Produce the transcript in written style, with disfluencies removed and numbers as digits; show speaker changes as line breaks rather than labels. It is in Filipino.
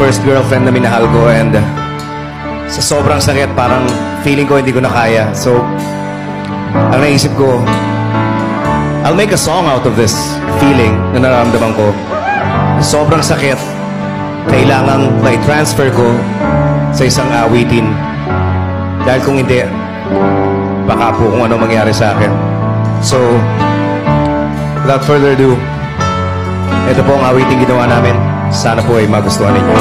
first girlfriend na minahal ko, and sa sobrang sakit, parang feeling ko hindi ko na kaya. So, ang naisip ko, I'll make a song out of this feeling na nararamdaman ko. Sobrang sakit, kailangang mai-transfer ko sa isang awitin. Dahil kung hindi, baka po kung ano mangyari sa akin. So, without further ado, ito po ang awiting ginawa namin. Sana po ay magustuhan ninyo.